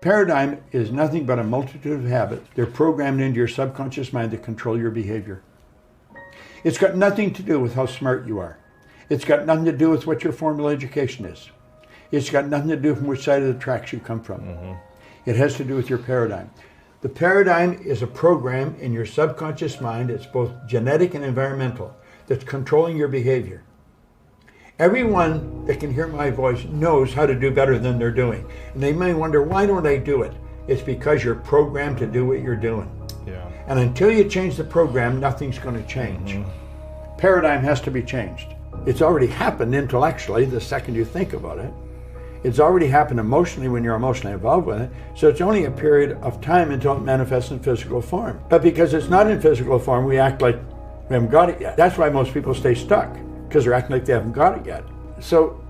Paradigm is nothing but a multitude of habits. They're programmed into your subconscious mind that control your behavior. It's got nothing to do with how smart you are. It's got nothing to do with what your formal education is. It's got nothing to do from which side of the tracks you come from. It has to do with your paradigm. The paradigm is a program in your subconscious mind. It's both genetic and environmental that's controlling your behavior. Everyone that can hear my voice knows how to do better than they're doing. And they may wonder, why don't I do it? It's because you're programmed to do what you're doing. Yeah. And until you change the program, nothing's going to change. Paradigm has to be changed. It's already happened intellectually the second you think about it. It's already happened emotionally when you're emotionally involved with it. So it's only a period of time until it manifests in physical form. But because it's not in physical form, we act like we haven't got it yet. That's why most people stay stuck, because they're acting like they haven't got it yet. So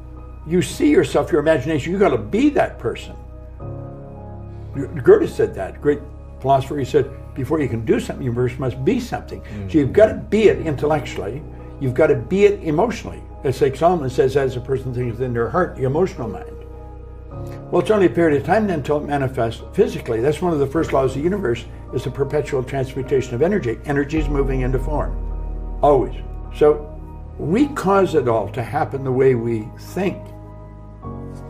you see yourself, your imagination, you got to be that person. Goethe said that, great philosopher. He said, before you can do something, you first must be something. So you've got to be it intellectually. You've got to be it emotionally. It's like Solomon says, as a person thinks in their heart, the emotional mind. Well, it's only a period of time then until it manifests physically. That's one of the first laws of the universe, is the perpetual transmutation of energy. Energy is moving into form, always. So we cause it all to happen the way we think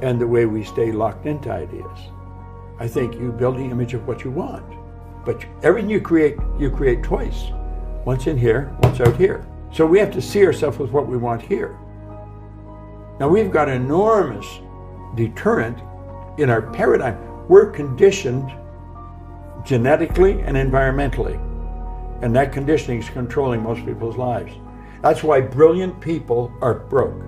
and the way we stay locked into ideas. I think you build the image of what you want. But everything you create twice. Once in here, once out here. So we have to see ourselves with what we want here. Now we've got an enormous deterrent in our paradigm. We're conditioned genetically and environmentally. And that conditioning is controlling most people's lives. That's why brilliant people are broke.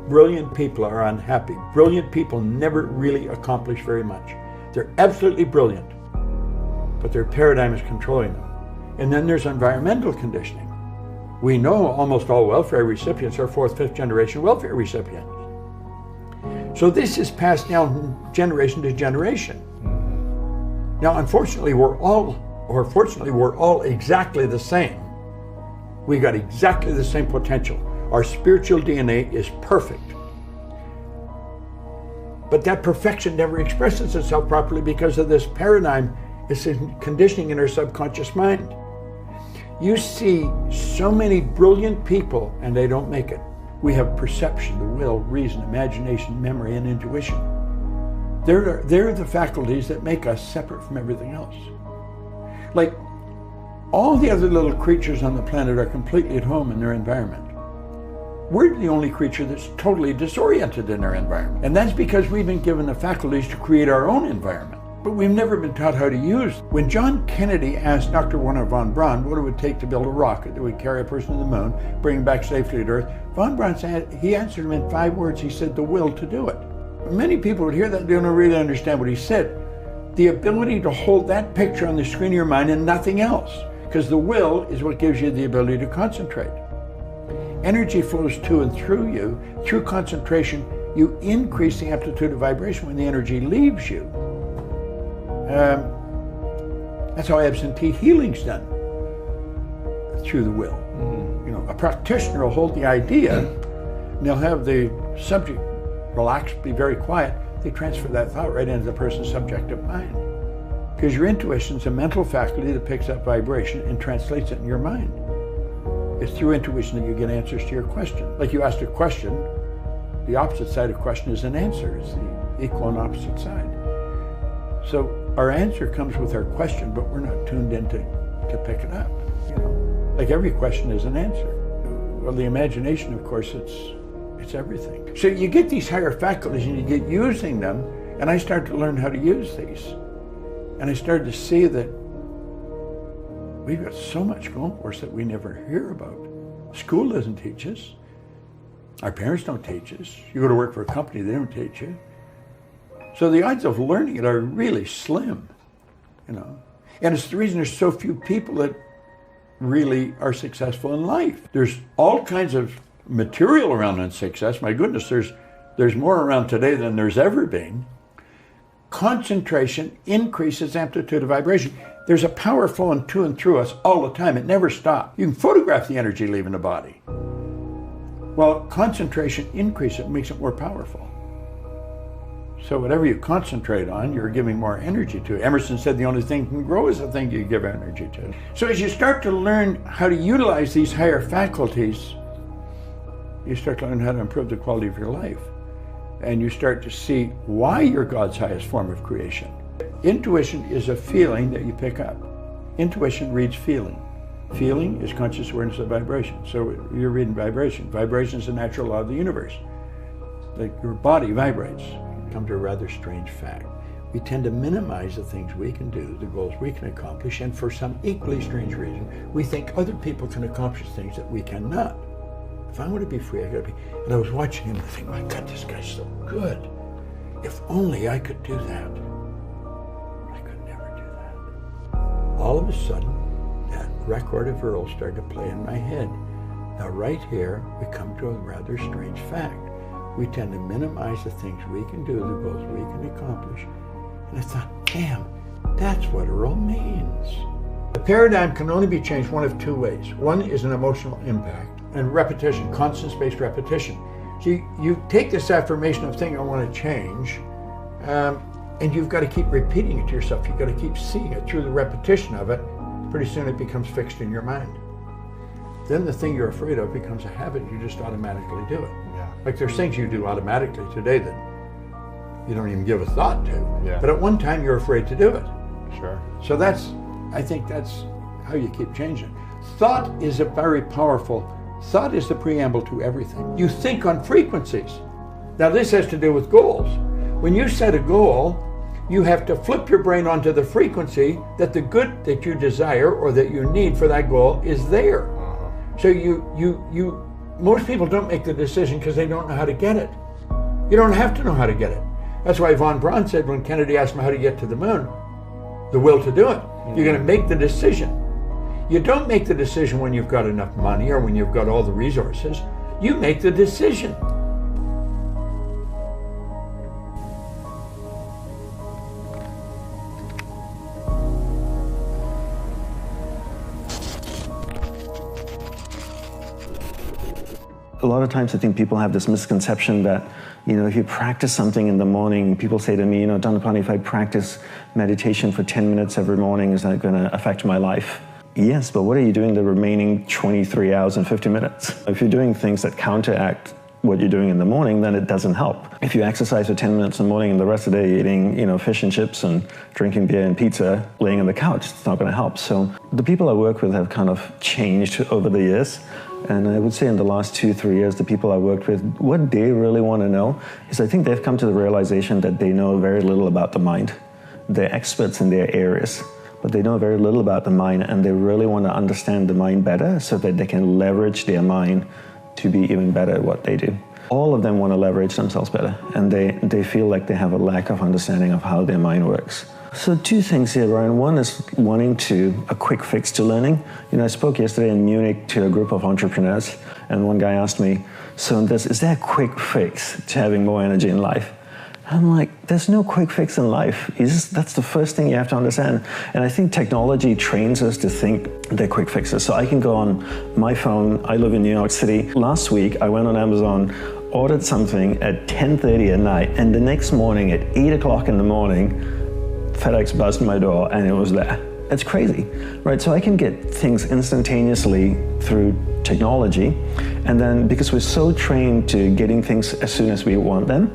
Brilliant people are unhappy. Brilliant people never really accomplish very much. They're absolutely brilliant, but their paradigm is controlling them. And then there's environmental conditioning. We know almost all welfare recipients are fourth, fifth generation welfare recipients. So this is passed down from generation to generation. Now, unfortunately, we're all exactly the same. We got exactly the same potential. Our spiritual DNA is perfect. But that perfection never expresses itself properly because of this paradigm. It's conditioning in our subconscious mind. You see so many brilliant people and they don't make it. We have perception, the will, reason, imagination, memory, and intuition. They're the faculties that make us separate from everything else. Like, all the other little creatures on the planet are completely at home in their environment. We're the only creature that's totally disoriented in our environment. And that's because we've been given the faculties to create our own environment. But we've never been taught how to use. When John Kennedy asked Dr. Wernher von Braun what it would take to build a rocket that would carry a person to the moon, bring him back safely to Earth, von Braun said, he answered him in 5 words. He said, the will to do it. Many people would hear that and don't really understand what he said. The ability to hold that picture on the screen of your mind and nothing else. Because the will is what gives you the ability to concentrate. Energy flows to and through you. Through concentration, you increase the amplitude of vibration when the energy leaves you. That's how absentee healing's done, through the will. You know, a practitioner will hold the idea, and they'll have the subject relax, be very quiet. They transfer that thought right into the person's subjective mind. Because your intuition's a mental faculty that picks up vibration and translates it in your mind. It's through intuition that you get answers to your question. Like you asked a question, the opposite side of question is an answer. It's the equal and opposite side. So our answer comes with our question, but we're not tuned in to pick it up. You know, like every question is an answer. Well, the imagination, of course, it's everything. So you get these higher faculties and you get using them, and I started to learn how to use these. And I started to see that we've got so much going for us that we never hear about. School doesn't teach us. Our parents don't teach us. You go to work for a company, they don't teach you. So the odds of learning it are really slim, you know. And it's the reason there's so few people that really are successful in life. There's all kinds of material around on success. My goodness, there's more around today than there's ever been. Concentration increases amplitude of vibration. There's a power flowing to and through us all the time. It never stops. You can photograph the energy leaving the body. Well, concentration increases it, makes it more powerful. So whatever you concentrate on, you're giving more energy to. Emerson said the only thing can grow is the thing you give energy to. So as you start to learn how to utilize these higher faculties, you start to learn how to improve the quality of your life. And you start to see why you're God's highest form of creation. Intuition is a feeling that you pick up. Intuition reads feeling. Feeling is conscious awareness of vibration. So you're reading vibration. Vibration is a natural law of the universe. Like your body vibrates. Come to a rather strange fact. We tend to minimize the things we can do, the goals we can accomplish, and for some equally strange reason, we think other people can accomplish things that we cannot. If I want to be free, I gotta be. And I was watching him and thinking, my God, this guy's so good. If only I could do that. I could never do that. All of a sudden, that record of Earl started to play in my head. Now right here, we come to a rather strange fact. We tend to minimize the things we can do, the goals we can accomplish. And I thought, damn, that's what Earl means. The paradigm can only be changed one of two ways. One is an emotional impact and repetition, constant spaced repetition. So you take this affirmation of thing I want to change, and you've got to keep repeating it to yourself. You've got to keep seeing it through the repetition of it. Pretty soon it becomes fixed in your mind. Then the thing you're afraid of becomes a habit. You just automatically do it. Yeah. Like there's things you do automatically today that you don't even give a thought to. Yeah. But at one time you're afraid to do it. Sure. So I think that's how you keep changing. Thought is a very powerful. Thought is the preamble to everything. You think on frequencies. Now this has to do with goals. When you set a goal, you have to flip your brain onto the frequency that the good that you desire or that you need for that goal is there. So most people don't make the decision because they don't know how to get it. You don't have to know how to get it. That's why von Braun said when Kennedy asked him how to get to the moon, the will to do it. You're going to make the decision. You don't make the decision when you've got enough money or when you've got all the resources. You make the decision. A lot of times I think people have this misconception that, if you practice something in the morning, people say to me, Dhanapani, if I practice meditation for 10 minutes every morning, is that going to affect my life? Yes, but what are you doing the remaining 23 hours and 50 minutes? If you're doing things that counteract what you're doing in the morning, then it doesn't help. If you exercise for 10 minutes in the morning and the rest of the day you're eating, fish and chips and drinking beer and pizza, laying on the couch, it's not going to help. So the people I work with have kind of changed over the years. And I would say in the last 2-3 years, the people I worked with, what they really want to know is I think they've come to the realization that they know very little about the mind. They're experts in their areas, but they know very little about the mind, and they really want to understand the mind better so that they can leverage their mind to be even better at what they do. All of them want to leverage themselves better, and they feel like they have a lack of understanding of how their mind works. So two things here, Ryan. One is wanting a quick fix to learning. I spoke yesterday in Munich to a group of entrepreneurs, and one guy asked me, so is there a quick fix to having more energy in life? I'm like, there's no quick fix in life. That's the first thing you have to understand. And I think technology trains us to think they're quick fixes. So I can go on my phone. I live in New York City. Last week, I went on Amazon, ordered something at 10:30 at night, and the next morning at 8 o'clock in the morning, FedEx buzzed my door and it was there. It's crazy, right? So I can get things instantaneously through technology, and then because we're so trained to getting things as soon as we want them,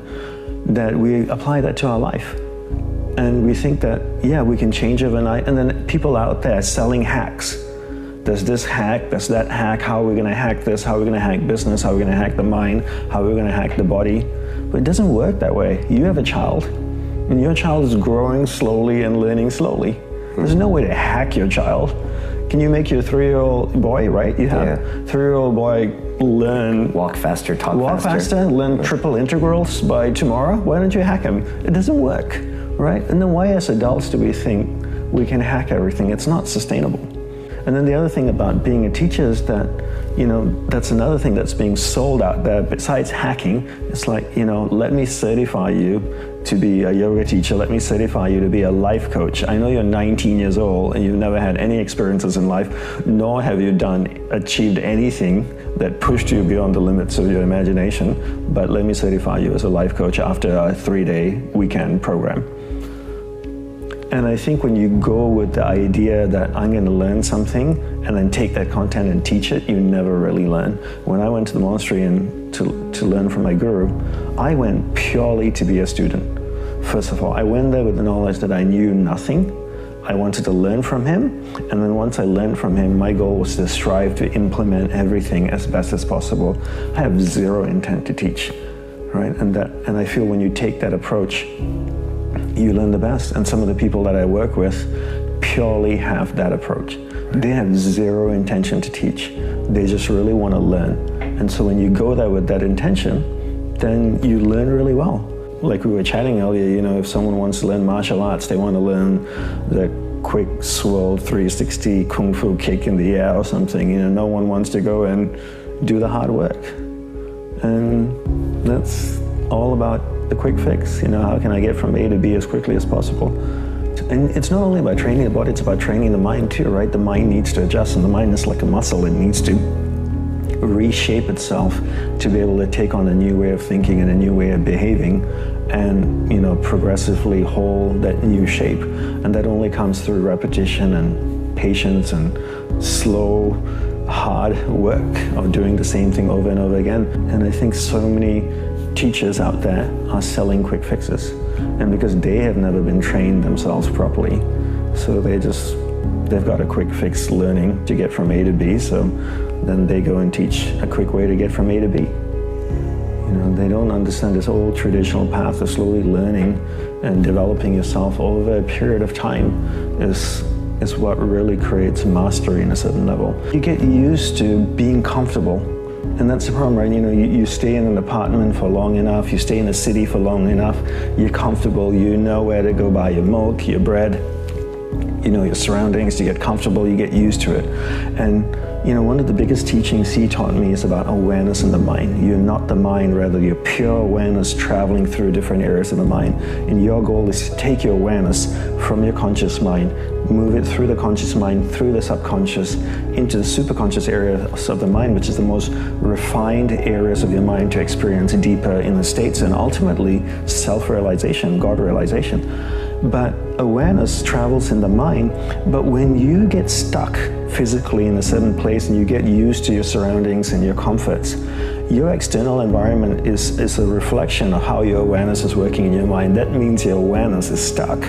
that we apply that to our life. And we think that, we can change overnight, and then people out there selling hacks. There's this hack, there's that hack, how are we gonna hack this, how are we gonna hack business, how are we gonna hack the mind, how are we gonna hack the body? But it doesn't work that way. You have a child, and your child is growing slowly and learning slowly. There's no way to hack your child. Can you make your 3-year-old boy, right? You have 3-year-old boy learn... Walk faster, talk faster. Learn triple integrals by tomorrow. Why don't you hack him? It doesn't work, right? And then why as adults do we think we can hack everything? It's not sustainable. And then the other thing about being a teacher is that that's another thing that's being sold out there. Besides hacking, it's like, let me certify you to be a yoga teacher. Let me certify you to be a life coach. I know you're 19 years old and you've never had any experiences in life, nor have you achieved anything that pushed you beyond the limits of your imagination. But let me certify you as a life coach after a 3-day weekend program. And I think when you go with the idea that I'm going to learn something and then take that content and teach it, you never really learn. When I went to the monastery and to learn from my guru, I went purely to be a student. First of all, I went there with the knowledge that I knew nothing. I wanted to learn from him, and then once I learned from him, my goal was to strive to implement everything as best as possible. I have zero intent to teach, right? And I feel when you take that approach, you learn the best. And some of the people that I work with purely have that approach. They have zero intention to teach. They just really want to learn. And so when you go there with that intention, then you learn really well. Like we were chatting earlier, if someone wants to learn martial arts, they want to learn the quick swirl 360 kung fu kick in the air or something. No one wants to go and do the hard work. And that's all about the quick fix. How can I get from A to B as quickly as possible? And it's not only about training the body, it's about training the mind too, right? The mind needs to adjust, and the mind is like a muscle. It needs to reshape itself to be able to take on a new way of thinking and a new way of behaving, and progressively hold that new shape. And that only comes through repetition and patience and slow, hard work of doing the same thing over and over again. And I think so many teachers out there are selling quick fixes, and because they have never been trained themselves properly, so they've got a quick fix learning to get from A to B, so then they go and teach a quick way to get from A to B. They don't understand this old traditional path of slowly learning and developing yourself over a period of time is what really creates mastery in a certain level. You get used to being comfortable. And that's the problem, right? You stay in an apartment for long enough, you stay in a city for long enough, you're comfortable, you know where to go buy your milk, your bread, your surroundings, you get comfortable, you get used to it. And one of the biggest teachings he taught me is about awareness in the mind. You're not the mind, rather you're pure awareness traveling through different areas of the mind. And your goal is to take your awareness from your conscious mind, move it through the conscious mind, through the subconscious, into the superconscious areas of the mind, which is the most refined areas of your mind to experience deeper inner states and ultimately self-realization, God-realization. But awareness travels in the mind, but when you get stuck physically in a certain place and you get used to your surroundings and your comforts, your external environment is a reflection of how your awareness is working in your mind. That means your awareness is stuck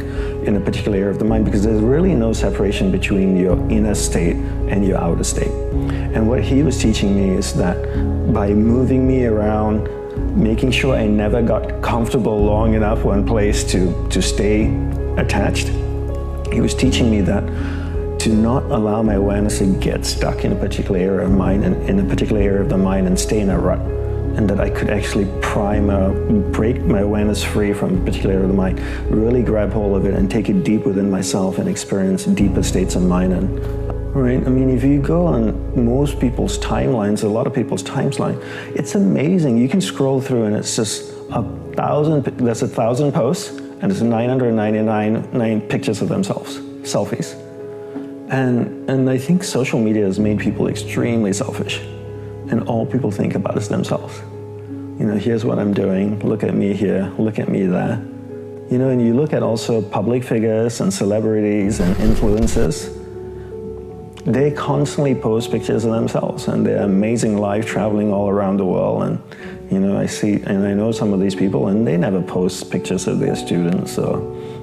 in a particular area of the mind, because there's really no separation between your inner state and your outer state. And what he was teaching me is that by moving me around, making sure I never got comfortable long enough one place to stay attached, he was teaching me that to not allow my awareness to get stuck in a particular area of mind and in a particular area of the mind and stay in a rut, and that I could actually break my awareness free from a particular area of the mind, really grab hold of it and take it deep within myself and experience deeper states of mind. And right, if you go on most people's timelines, a lot of people's timeline, it's amazing. You can scroll through and it's just 1,000 posts, and it's 999 pictures of themselves, selfies. And I think social media has made people extremely selfish, and all people think about is themselves. Here's what I'm doing, look at me here, look at me there. And you look at also public figures and celebrities and influencers, they constantly post pictures of themselves and their amazing life traveling all around the world. And I see and I know some of these people, and they never post pictures of their students or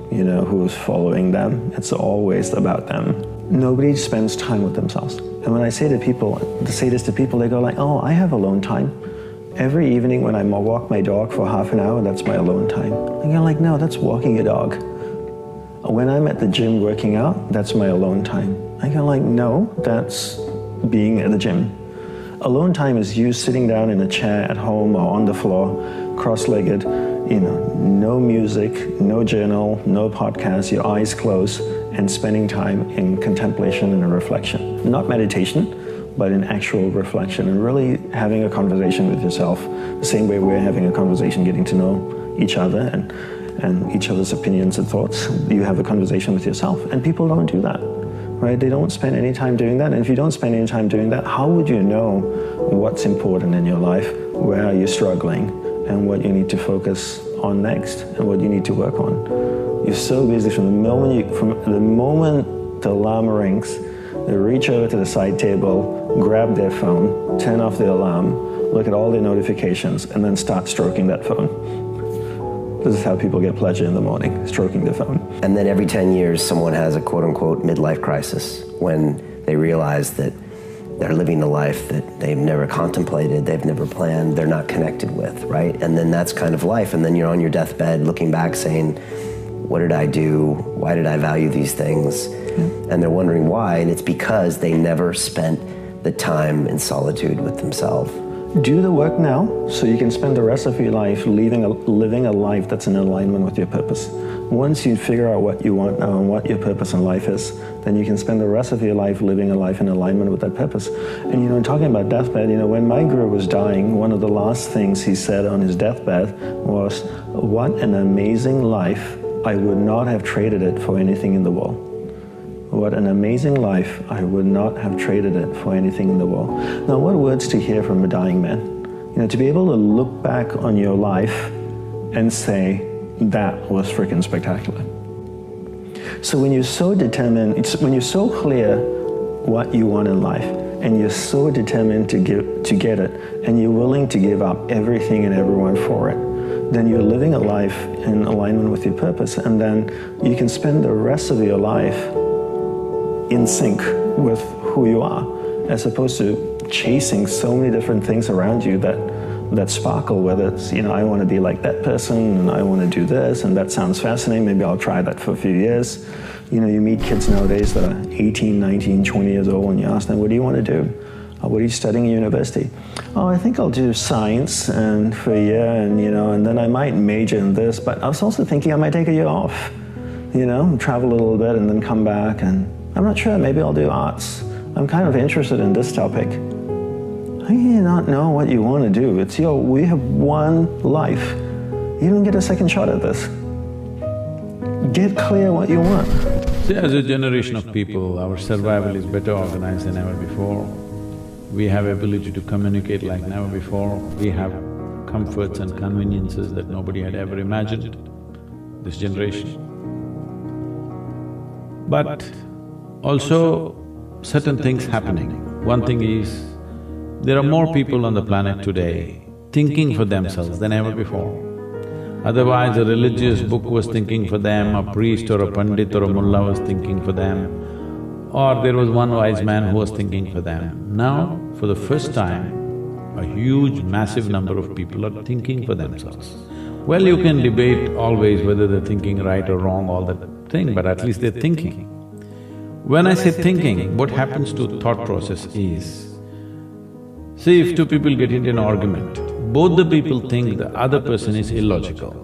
who's following them. It's always about them. Nobody spends time with themselves. And when I say this to people, they go like, oh, I have alone time. Every evening when I walk my dog for half an hour, that's my alone time. And you're like, no, that's walking your dog. When I'm at the gym working out, that's my alone time. I go like, no, that's being at the gym. Alone time is you sitting down in a chair at home or on the floor, cross-legged, no music, no journal, no podcast, your eyes closed, and spending time in contemplation and reflection. Not meditation, but in actual reflection and really having a conversation with yourself, the same way we're having a conversation, getting to know each other and each other's opinions and thoughts. You have a conversation with yourself, and people don't do that, right? They don't spend any time doing that, and if you don't spend any time doing that, how would you know what's important in your life, where are you struggling, and what you need to focus on next, and what you need to work on? You're so busy from the moment the alarm rings, they reach over to the side table, grab their phone, turn off the alarm, look at all their notifications, and then start stroking that phone. This is how people get pleasure in the morning, stroking their phone. And then every 10 years, someone has a quote-unquote midlife crisis when they realize that they're living a life that they've never contemplated, they've never planned, they're not connected with, right? And then that's kind of life. And then you're on your deathbed looking back saying, what did I do? Why did I value these things? And they're wondering why, and it's because they never spent the time in solitude with themselves. Do the work now so you can spend the rest of your life living a life that's in alignment with your purpose. Once you figure out what you want now and what your purpose in life is, then you can spend the rest of your life living a life in alignment with that purpose. And talking about deathbed, when my guru was dying, one of the last things he said on his deathbed was, "What an amazing life. I would not have traded it for anything in the world." What an amazing life. I would not have traded it for anything in the world. Now, what words to hear from a dying man. To be able to look back on your life and say, that was freaking spectacular. So when you're so determined, when you're so clear what you want in life, and you're so determined to get it, and you're willing to give up everything and everyone for it, then you're living a life in alignment with your purpose, and then you can spend the rest of your life in sync with who you are, as opposed to chasing so many different things around you that sparkle, whether it's, I want to be like that person, and I want to do this, and that sounds fascinating, maybe I'll try that for a few years. You meet kids nowadays that are 18, 19, 20 years old, and you ask them, what do you want to do? What are you studying at university? Oh, I think I'll do science and for a year, and then I might major in this, but I was also thinking I might take a year off, travel a little bit and then come back, and I'm not sure, maybe I'll do arts. I'm kind of interested in this topic. How do you not know what you want to do? We have one life. You don't get a second shot at this. Get clear what you want. See, as a generation of people, our survival is better organized than ever before. We have ability to communicate like never before. We have comforts and conveniences that nobody had ever imagined, this generation. But also, certain things happening. One thing is, there are more people on the planet today thinking for themselves than ever before. Otherwise, a religious book was thinking for them, a priest or a pandit or a mullah was thinking for them, or there was one wise man who was thinking for them. Now, for the first time, a huge, massive number of people are thinking for themselves. Well, you can debate always whether they're thinking right or wrong, all that thing, but at least they're thinking. When I say thinking, what happens to thought process is, see, if two people get into an argument, both the people think the other person is illogical.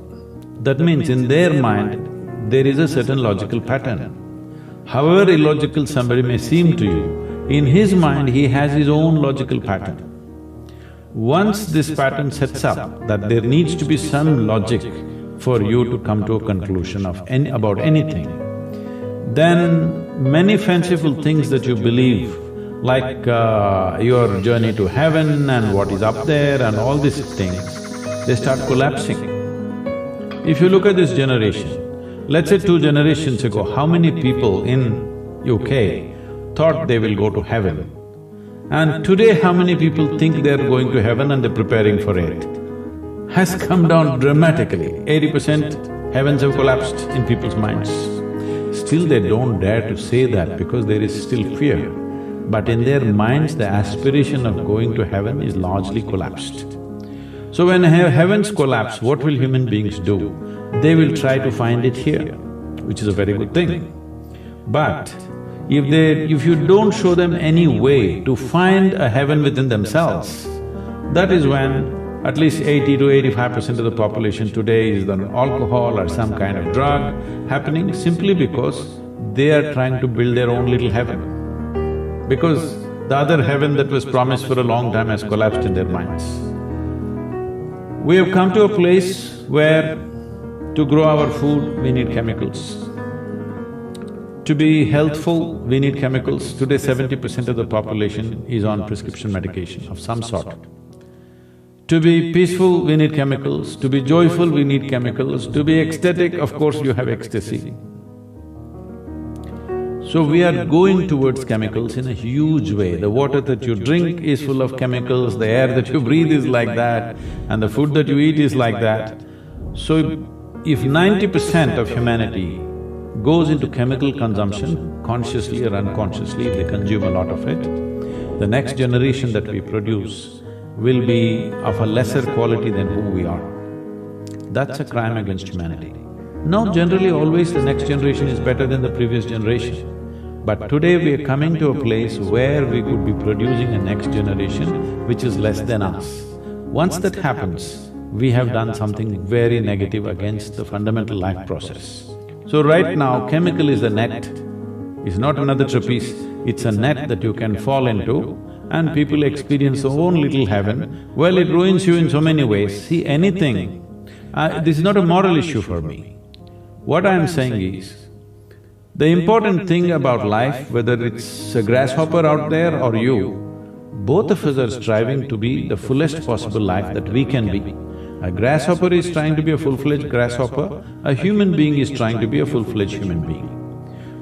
That means in their mind, there is a certain logical pattern. However illogical somebody may seem to you, in his mind he has his own logical pattern. Once this pattern sets up that there needs to be some logic for you to come to a conclusion about anything, then many fanciful things that you believe, like your journey to heaven and what is up there and all these things, they start collapsing. If you look at this generation, let's say 2 generations ago, how many people in UK thought they will go to heaven? And today, how many people think they're going to heaven and they're preparing for it? Has come down dramatically. 80% heavens have collapsed in people's minds. Still they don't dare to say that because there is still fear. But in their minds, the aspiration of going to heaven is largely collapsed. So when heavens collapse, what will human beings do? They will try to find it here, which is a very good thing. But if you don't show them any way to find a heaven within themselves, that is when at least 80 to 85% of the population today is on alcohol or some kind of drug happening simply because they are trying to build their own little heaven. Because The other heaven that was promised for a long time has collapsed in their minds. We have come to a place where to grow our food, we need chemicals. To be healthful, we need chemicals. Today, 70% of the population is on prescription medication of some sort. To be peaceful, we need chemicals. To be joyful, we need chemicals. To be ecstatic, of course, you have ecstasy. So we are going towards chemicals in a huge way. The water that you drink is full of chemicals, the air that you breathe is like that, and the food that you eat is like that. So if 90% of humanity goes into chemical consumption, consciously or unconsciously, if they consume a lot of it, the next generation that we produce will be of a lesser quality than who we are. That's a crime against humanity. Now, generally always the next generation is better than the previous generation. But today we are coming to a place where we could be producing a next generation which is less than us. Once that happens, we have done something very negative against the fundamental life process. So right now, chemical is a net, it's not another trapeze, it's a net that you can fall into and people experience their own little heaven. Well, it ruins you in so many ways. See, anything… this is not a moral issue for me. What I'm saying is, the important thing about life, whether it's a grasshopper out there or you, both of us are striving to be the fullest possible life that we can be. A grasshopper is trying to be a full-fledged grasshopper, a human being is trying to be a full-fledged human being.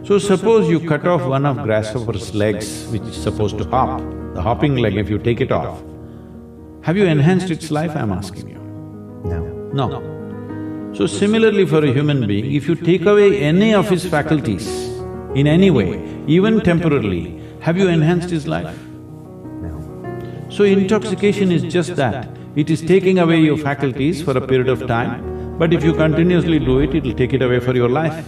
So suppose you cut off one of grasshopper's legs which is supposed to hop, the hopping leg, if you take it off, have you enhanced its life, I'm asking you? No. No. So similarly for a human being, if you take away any of his faculties in any way, even temporarily, have you enhanced his life? No. So intoxication is just that, it is taking away your faculties for a period of time, but if you continuously do it, it'll take it away for your life.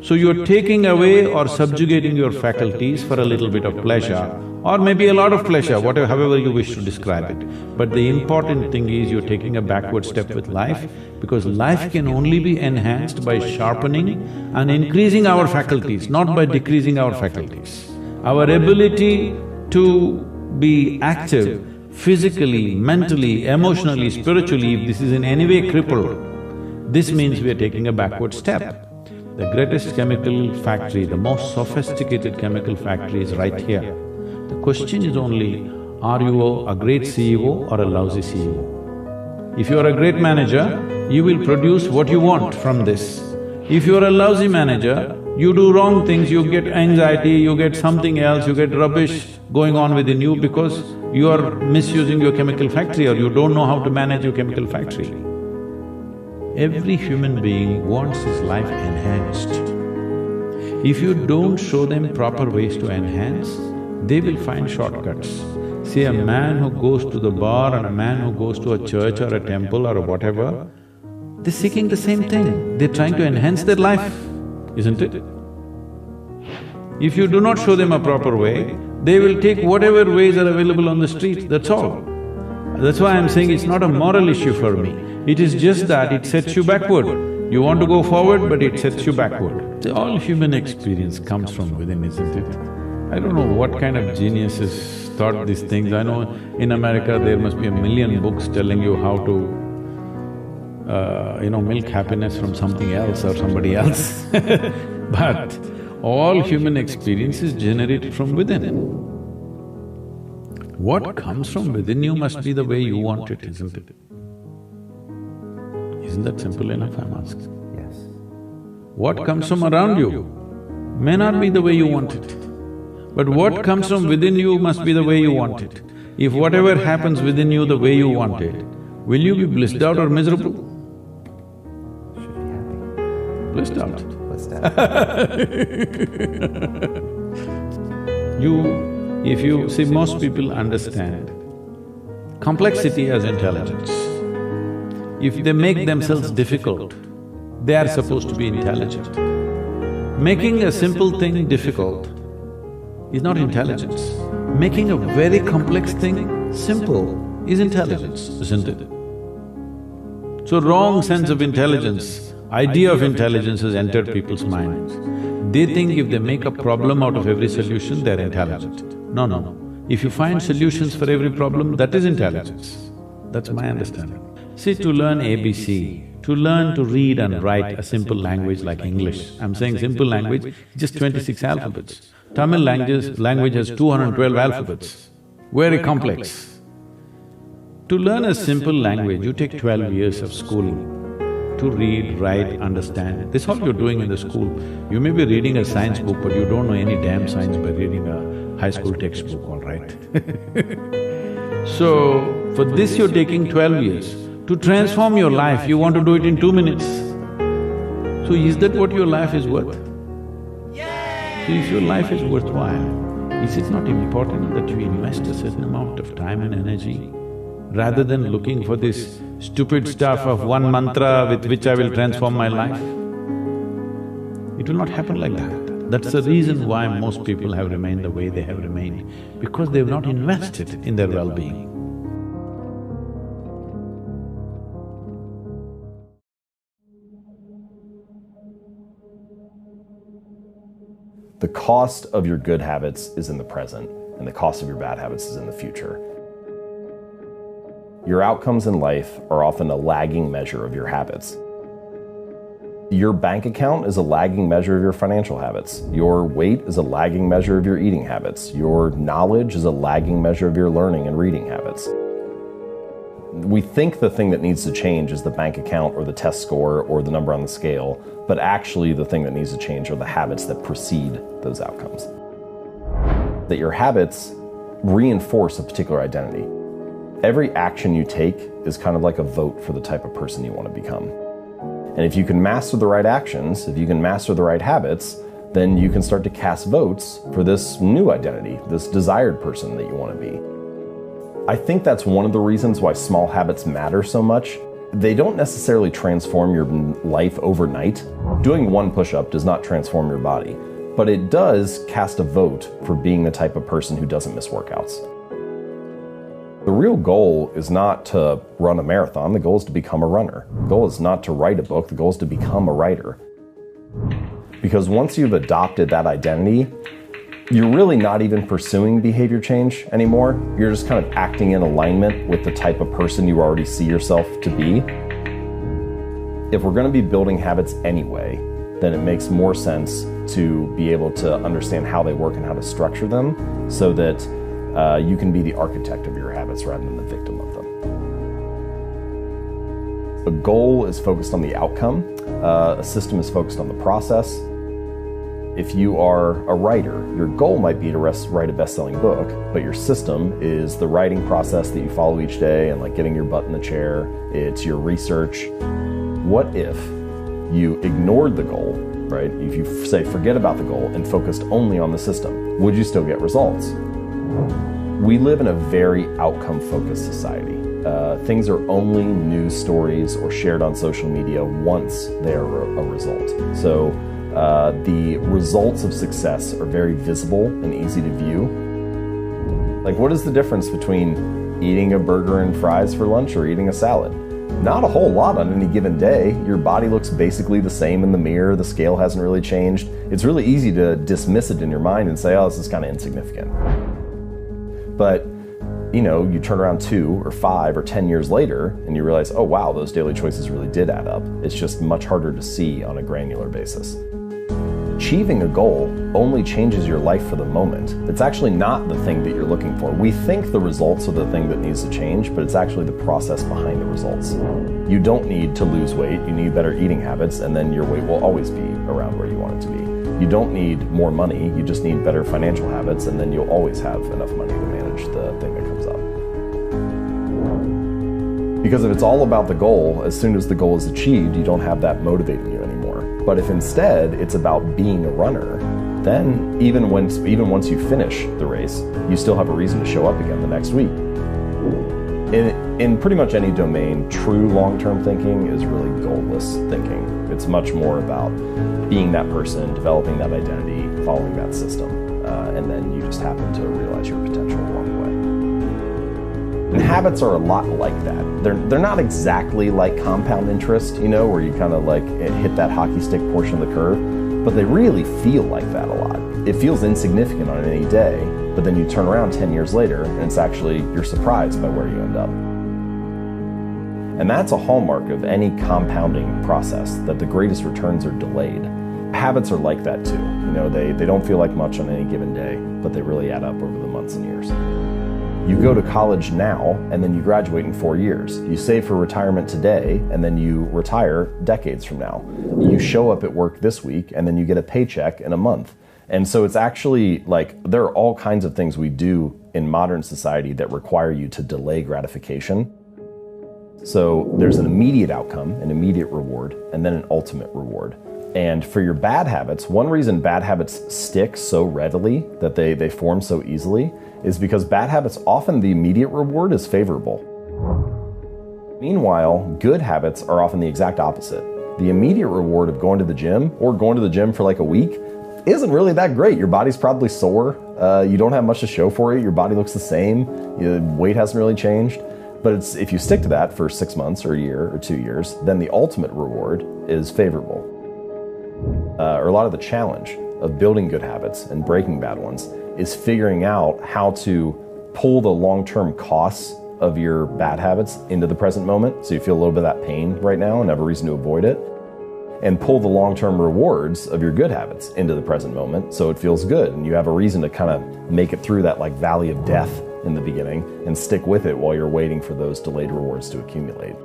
So you're taking away or subjugating your faculties for a little bit of pleasure, or maybe a lot of pleasure, however you wish to describe it. But the important thing is you're taking a backward step with life, because life can only be enhanced by sharpening and increasing our faculties, not by decreasing our faculties. Our ability to be active physically, mentally, emotionally, spiritually, if this is in any way crippled, this means we are taking a backward step. The greatest chemical factory, the most sophisticated chemical factory is right here. The question is only, are you a great CEO or a lousy CEO? If you are a great manager, you will produce what you want from this. If you are a lousy manager, you do wrong things, you get anxiety, you get something else, you get rubbish going on within you because you are misusing your chemical factory or you don't know how to manage your chemical factory. Every human being wants his life enhanced. If you don't show them proper ways to enhance, they will find shortcuts. See, a man who goes to the bar and a man who goes to a church or a temple or whatever, they're seeking the same thing, they're trying to enhance their life, isn't it? If you do not show them a proper way, they will take whatever ways are available on the street, that's all. That's why I'm saying it's not a moral issue for me. It is just that it sets you backward. You want to go forward, but it sets you backward. See, all human experience comes from within, isn't it? I don't know what kind of geniuses thought these things. I know in America there must be a million books telling you how to, milk happiness from something else or somebody else but all human experience is generated from within. What comes from within you must be the way you want it, isn't it? Isn't that simple enough, I'm asking? Yes. What comes from around you may not be the way you want it, but what comes from within you must be the way you want it. If whatever happens within you the way you want it, will you be blissed out or miserable? Should be happy. Blissed out. Blissed out. If you… see, most people understand complexity as intelligence. If they make themselves difficult, they are supposed to be intelligent. Making a simple thing difficult is not intelligence. Making a very complex thing simple is intelligence, isn't it? So wrong sense of intelligence, idea of intelligence has entered people's minds. They think if they make a problem out of every solution, they're intelligent. No, no, no. If you find solutions for every problem, that is intelligence. That's my understanding. See, to learn ABC, to learn to read and write a simple language like English, I'm saying simple language, just 26 alphabets. Tamil language has 212 alphabets, very complex. To learn a simple language, you take 12 years of schooling. To read, write, understand, this is all you're doing in the school. You may be reading a science book, but you don't know any damn science by reading a high school textbook, all right? So, for this you're taking 12 years. To transform your life, you want to do it in 2 minutes. So is that what your life is worth? So if your life is worthwhile, is it not important that you invest a certain amount of time and energy rather than looking for this stupid stuff of one mantra with which I will transform my life? It will not happen like that. That's the reason why most people have remained the way they have remained, because they've not invested in their well-being. The cost of your good habits is in the present, and the cost of your bad habits is in the future. Your outcomes in life are often a lagging measure of your habits. Your bank account is a lagging measure of your financial habits. Your weight is a lagging measure of your eating habits. Your knowledge is a lagging measure of your learning and reading habits. We think the thing that needs to change is the bank account or the test score or the number on the scale, but actually the thing that needs to change are the habits that precede those outcomes. That your habits reinforce a particular identity. Every action you take is kind of like a vote for the type of person you want to become. And if you can master the right actions, if you can master the right habits, then you can start to cast votes for this new identity, this desired person that you want to be. I think that's one of the reasons why small habits matter so much. They don't necessarily transform your life overnight. Doing one push-up does not transform your body, but it does cast a vote for being the type of person who doesn't miss workouts. The real goal is not to run a marathon, the goal is to become a runner. The goal is not to write a book, the goal is to become a writer. Because once you've adopted that identity, you're really not even pursuing behavior change anymore. You're just kind of acting in alignment with the type of person you already see yourself to be. If we're going to be building habits anyway, then it makes more sense to be able to understand how they work and how to structure them so that you can be the architect of your habits rather than the victim of them. A goal is focused on the outcome. A system is focused on the process. If you are a writer, your goal might be to write a best-selling book, but your system is the writing process that you follow each day and like getting your butt in the chair. It's your research. What if you ignored the goal, right? If you say forget about the goal and focused only on the system, would you still get results? We live in a very outcome-focused society. Things are only news stories or shared on social media once they are a result. So the results of success are very visible and easy to view. Like, what is the difference between eating a burger and fries for lunch or eating a salad? Not a whole lot on any given day. Your body looks basically the same in the mirror. The scale hasn't really changed. It's really easy to dismiss it in your mind and say, oh, this is kind of insignificant. But, you know, you turn around 2 or 5 or 10 years later and you realize, oh wow, those daily choices really did add up. It's just much harder to see on a granular basis. Achieving a goal only changes your life for the moment. It's actually not the thing that you're looking for. We think the results are the thing that needs to change, but it's actually the process behind the results. You don't need to lose weight, you need better eating habits, and then your weight will always be around where you want it to be. You don't need more money, you just need better financial habits, and then you'll always have enough money to manage the thing that comes up. Because if it's all about the goal, as soon as the goal is achieved, you don't have that motivating you anymore. But if instead it's about being a runner, then even once you finish the race, you still have a reason to show up again the next week. In pretty much any domain, true long-term thinking is really goalless thinking. It's much more about being that person, developing that identity, following that system, and then you just happen to realize your potential along the way. And habits are a lot like that. They're not exactly like compound interest, you know, where you kind of like hit that hockey stick portion of the curve, but they really feel like that a lot. It feels insignificant on any day, but then you turn around 10 years later and it's actually, you're surprised by where you end up. And that's a hallmark of any compounding process, that the greatest returns are delayed. Habits are like that too. You know, they don't feel like much on any given day, but they really add up over the months and years. You go to college now, and then you graduate in 4 years. You save for retirement today, and then you retire decades from now. You show up at work this week, and then you get a paycheck in a month. And so it's actually like, there are all kinds of things we do in modern society that require you to delay gratification. So there's an immediate outcome, an immediate reward, and then an ultimate reward. And for your bad habits, one reason bad habits stick so readily, that they form so easily, is because bad habits, often the immediate reward is favorable. Meanwhile, good habits are often the exact opposite. The immediate reward of going to the gym, or going to the gym for like a week, isn't really that great. Your body's probably sore, you don't have much to show for it, your body looks the same, your weight hasn't really changed. But if you stick to that for 6 months or a year or 2 years, then the ultimate reward is favorable. Or a lot of the challenge of building good habits and breaking bad ones is figuring out how to pull the long-term costs of your bad habits into the present moment, so you feel a little bit of that pain right now and have a reason to avoid it, and pull the long-term rewards of your good habits into the present moment so it feels good and you have a reason to kind of make it through that like valley of death in the beginning and stick with it while you're waiting for those delayed rewards to accumulate.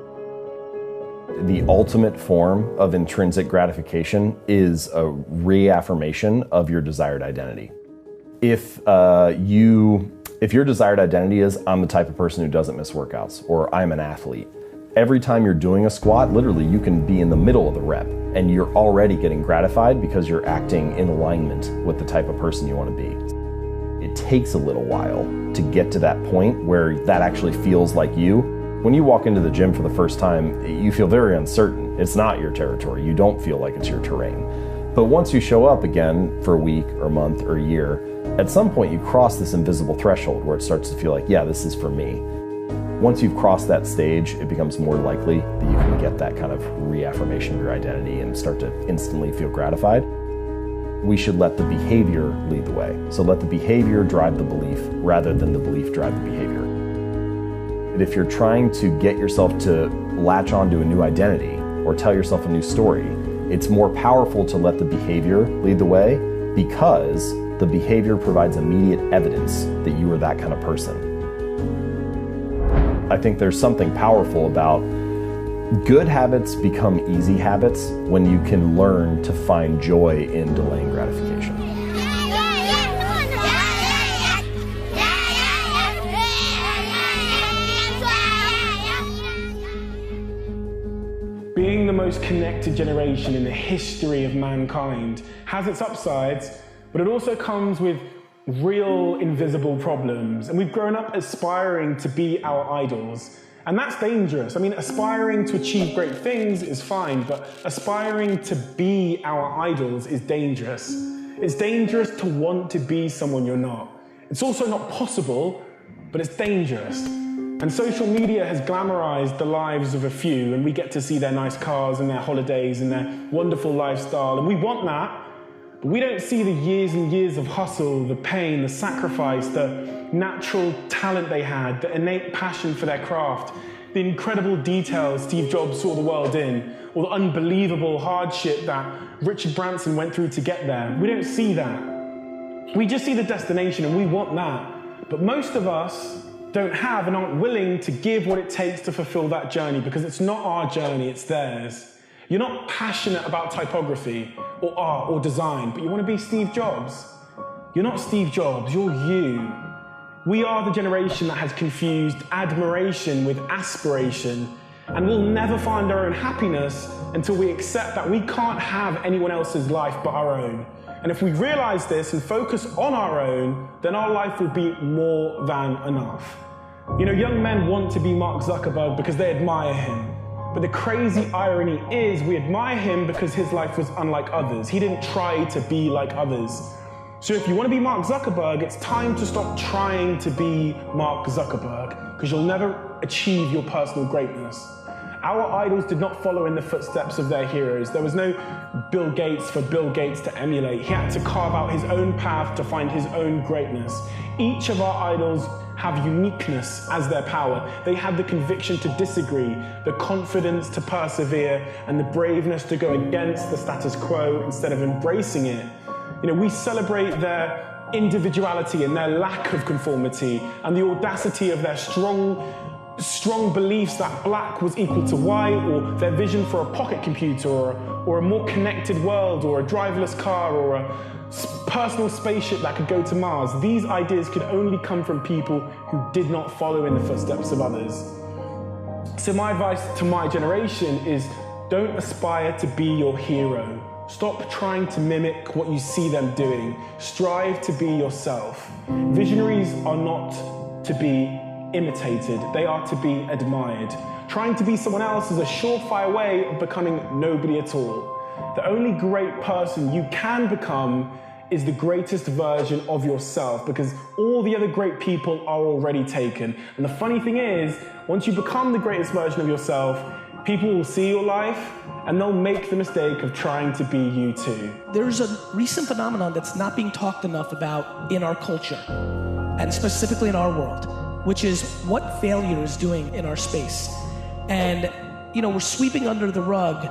The ultimate form of intrinsic gratification is a reaffirmation of your desired identity. If your desired identity is, I'm the type of person who doesn't miss workouts, or I'm an athlete, every time you're doing a squat, literally you can be in the middle of the rep and you're already getting gratified because you're acting in alignment with the type of person you want to be. It takes a little while to get to that point where that actually feels like you. When you walk into the gym for the first time, you feel very uncertain. It's not your territory. You don't feel like it's your terrain. But once you show up again for a week or a month or a year, at some point you cross this invisible threshold where it starts to feel like, yeah, this is for me. Once you've crossed that stage, it becomes more likely that you can get that kind of reaffirmation of your identity and start to instantly feel gratified. We should let the behavior lead the way. So let the behavior drive the belief rather than the belief drive the behavior. And if you're trying to get yourself to latch onto a new identity or tell yourself a new story, it's more powerful to let the behavior lead the way because the behavior provides immediate evidence that you are that kind of person. I think there's something powerful about good habits become easy habits when you can learn to find joy in delaying gratification. Being the most connected generation in the history of mankind has its upsides, but it also comes with real invisible problems. And we've grown up aspiring to be our idols. And that's dangerous. I mean, aspiring to achieve great things is fine, but aspiring to be our idols is dangerous. It's dangerous to want to be someone you're not. It's also not possible, but it's dangerous. And social media has glamorized the lives of a few, and we get to see their nice cars and their holidays and their wonderful lifestyle, and we want that, but we don't see the years and years of hustle, the pain, the sacrifice, the natural talent they had, the innate passion for their craft, the incredible details Steve Jobs saw the world in, or the unbelievable hardship that Richard Branson went through to get there. We don't see that. We just see the destination and we want that. But most of us don't have and aren't willing to give what it takes to fulfill that journey because it's not our journey, it's theirs. You're not passionate about typography or art or design, but you want to be Steve Jobs. You're not Steve Jobs, you're you. We are the generation that has confused admiration with aspiration, and we'll never find our own happiness until we accept that we can't have anyone else's life but our own. And if we realize this and focus on our own, then our life will be more than enough. You know, young men want to be Mark Zuckerberg because they admire him. But the crazy irony is we admire him because his life was unlike others. He didn't try to be like others. So if you want to be Mark Zuckerberg, it's time to stop trying to be Mark Zuckerberg because you'll never achieve your personal greatness. Our idols did not follow in the footsteps of their heroes. There was no Bill Gates for Bill Gates to emulate. He had to carve out his own path to find his own greatness. Each of our idols have uniqueness as their power. They had the conviction to disagree, the confidence to persevere, and the braveness to go against the status quo instead of embracing it. We celebrate their individuality and their lack of conformity, and the audacity of their strong beliefs that black was equal to white, or their vision for a pocket computer, or a more connected world, or a driverless car, or a personal spaceship that could go to Mars. These ideas could only come from people who did not follow in the footsteps of others. So my advice to my generation is, don't aspire to be your hero. Stop trying to mimic what you see them doing. Strive to be yourself. Visionaries are not to be imitated. They are to be admired. Trying to be someone else is a surefire way of becoming nobody at all. The only great person you can become is the greatest version of yourself, because all the other great people are already taken. And the funny thing is, once you become the greatest version of yourself, people will see your life and they'll make the mistake of trying to be you too. There's a recent phenomenon that's not being talked enough about in our culture, and specifically in our world, which is what failure is doing in our space. And, we're sweeping under the rug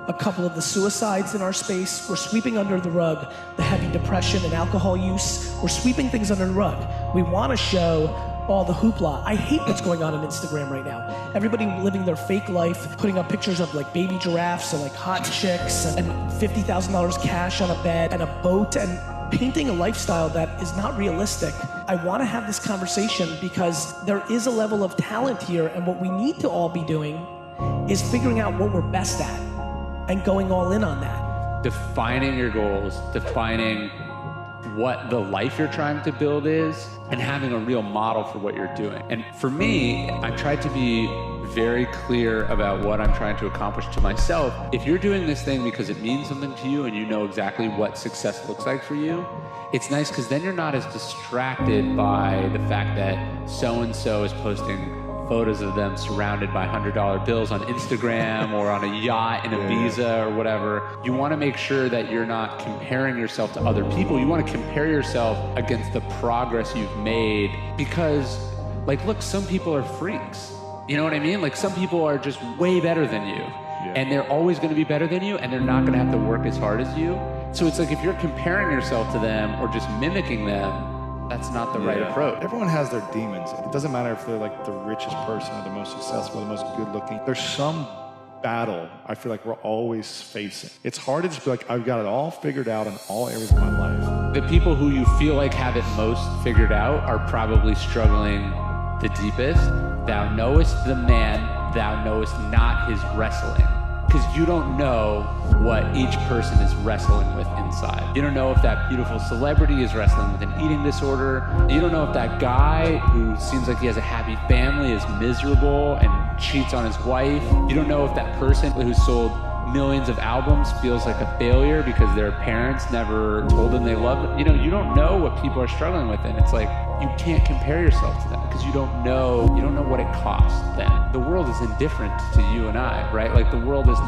a couple of the suicides in our space. We're sweeping under the rug the heavy depression and alcohol use. We're sweeping things under the rug. We want to show all the hoopla. I hate what's going on Instagram right now. Everybody living their fake life, putting up pictures of baby giraffes and hot chicks and $50,000 cash on a bed and a boat, and painting a lifestyle that is not realistic. I want to have this conversation because there is a level of talent here, and what we need to all be doing is figuring out what we're best at and going all in on that. Defining your goals, defining what the life you're trying to build is, and having a real model for what you're doing. And for me, I tried to be very clear about what I'm trying to accomplish to myself. If you're doing this thing because it means something to you and you know exactly what success looks like for you, it's nice because then you're not as distracted by the fact that so-and-so is posting photos of them surrounded by $100 bills on Instagram or on a yacht in Ibiza or whatever. You want to make sure that you're not comparing yourself to other people. You want to compare yourself against the progress you've made, because look, some people are freaks. You know what I mean? Some people are just way better than you, and they're always going to be better than you, and they're not going to have to work as hard as you. So it's if you're comparing yourself to them or just mimicking them, that's not the right approach. Everyone has their demons. It doesn't matter if they're the richest person or the most successful or the most good looking. There's some battle I feel we're always facing. It's hard to just be I've got it all figured out in all areas of my life. The people who you feel have it most figured out are probably struggling the deepest. Thou knowest the man, thou knowest not his wrestling. Because you don't know what each person is wrestling with inside. You don't know if that beautiful celebrity is wrestling with an eating disorder. You don't know if that guy who seems like he has a happy family is miserable and cheats on his wife. You don't know if that person who sold millions of albums feels like a failure because their parents never told them they loved them. You don't know what people are struggling with, and it's you can't compare yourself to them because you don't know what it costs them. The world is indifferent to you and I, right? The world is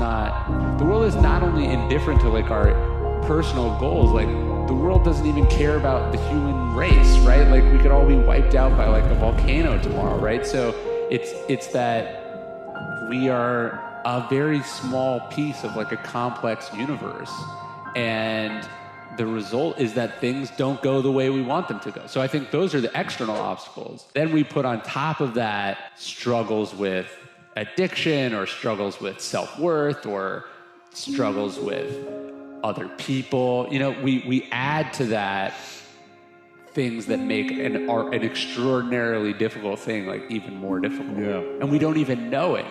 not only indifferent to our personal goals, the world doesn't even care about the human race, right? We could all be wiped out by a volcano tomorrow, right? So it's that we are a very small piece of a complex universe, and the result is that things don't go the way we want them to go. So I think those are the external obstacles. Then we put on top of that struggles with addiction, or struggles with self-worth, or struggles with other people. We add to that things that make an extraordinarily difficult thing even more difficult. Yeah. And we don't even know it.